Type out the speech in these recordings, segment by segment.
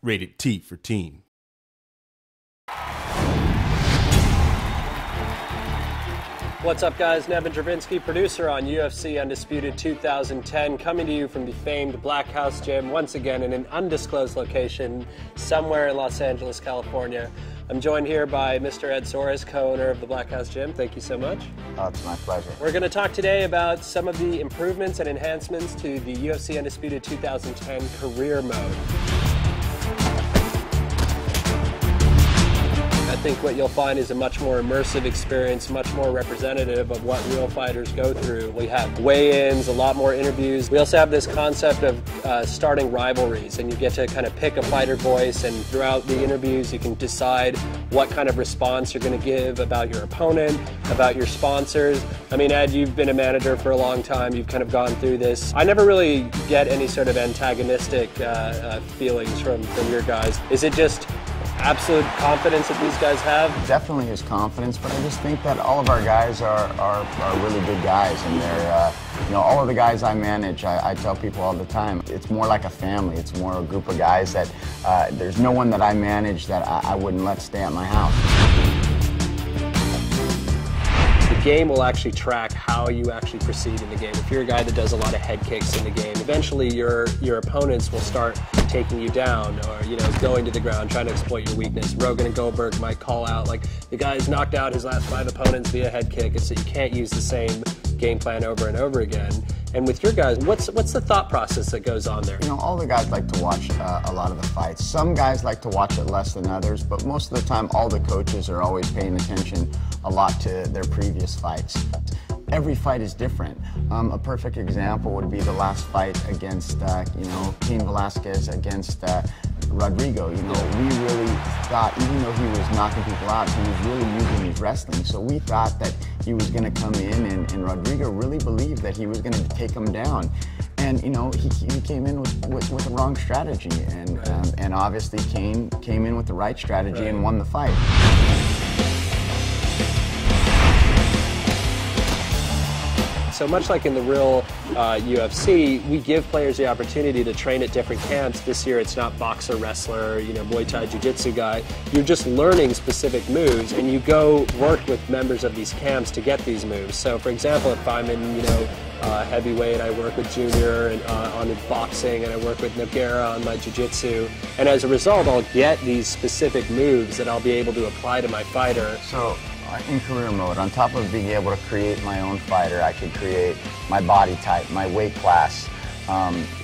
Rated T for teen. What's up, guys? Nevin Dravinsky, producer on UFC Undisputed 2010, coming to you from the famed Black House Gym, once again in an undisclosed location somewhere in Los Angeles, California. I'm joined here by Mr. Ed Soares, co-owner of the Black House Gym. Thank you so much. Oh, it's my pleasure. We're going to talk today about some of the improvements and enhancements to the UFC Undisputed 2010 career mode. I think what you'll find is a much more immersive experience, much more representative of what real fighters go through. We have weigh-ins, a lot more interviews. We also have this concept of starting rivalries, and you get to kind of pick a fighter voice, and throughout the interviews you can decide what kind of response you're going to give about your opponent, about your sponsors. I mean, Ed, you've been a manager for a long time. You've kind of gone through this. I never really get any sort of antagonistic feelings from your guys. Is it just absolute confidence that these guys have? Definitely his confidence, but I just think that all of our guys are really good guys, and they're, all of the guys I manage, I tell people all the time, it's more like a family. It's more a group of guys that there's no one that I manage that I wouldn't let stay at my house. The game will actually track how you actually proceed in the game. If you're a guy that does a lot of head kicks in the game, eventually your opponents will start taking you down, or going to the ground, trying to exploit your weakness. Rogan and Goldberg might call out, like, the guy's knocked out his last 5 opponents via head kick, and so you can't use the same game plan over and over again. And with your guys, what's the thought process that goes on there? All the guys like to watch a lot of the fights. Some guys like to watch it less than others, but most of the time all the coaches are always paying attention a lot to their previous fights. Every fight is different. A perfect example would be the last fight against, Cain Velasquez against Rodrigo. We really thought, even though he was knocking people out, he was really using his wrestling. So we thought that he was going to come in, and Rodrigo really believed that he was going to take him down. And he came in with the wrong strategy, and obviously Cain came in with the right strategy and won the fight. So much like in the real UFC, we give players the opportunity to train at different camps. This year it's not boxer, wrestler, Muay Thai, Jiu-Jitsu guy. You're just learning specific moves, and you go work with members of these camps to get these moves. So for example, if I'm in, heavyweight, I work with Junior and, on his boxing, and I work with Nogueira on my Jiu-Jitsu. And as a result, I'll get these specific moves that I'll be able to apply to my fighter. So, in career mode, on top of being able to create my own fighter, I could create my body type, my weight class,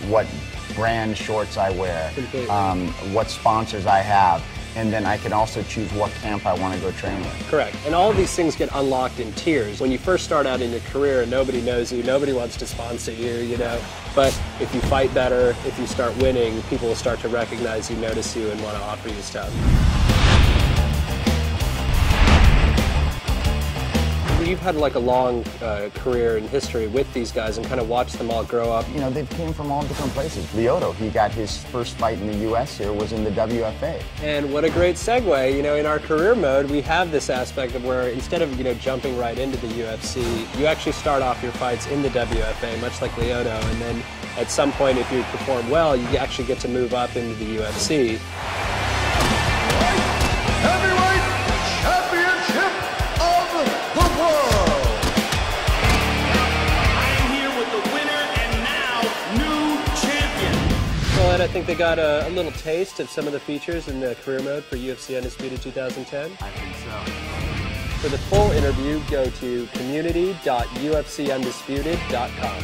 what brand shorts I wear, what sponsors I have, and then I can also choose what camp I want to go train with. Correct. And all of these things get unlocked in tiers. When you first start out in your career, nobody knows you, nobody wants to sponsor you, But if you fight better, if you start winning, people will start to recognize you, notice you, and want to offer you stuff. You've had like a long career and history with these guys, and kind of watched them all grow up. They came from all different places. Lyoto, he got his first fight in the U.S. here, was in the WFA. And what a great segue, in our career mode, we have this aspect of where instead of, jumping right into the UFC, you actually start off your fights in the WFA, much like Lyoto, and then at some point, if you perform well, you actually get to move up into the UFC. I think they got a little taste of some of the features in the career mode for UFC Undisputed 2010. I think so. For the full interview, go to community.ufcundisputed.com.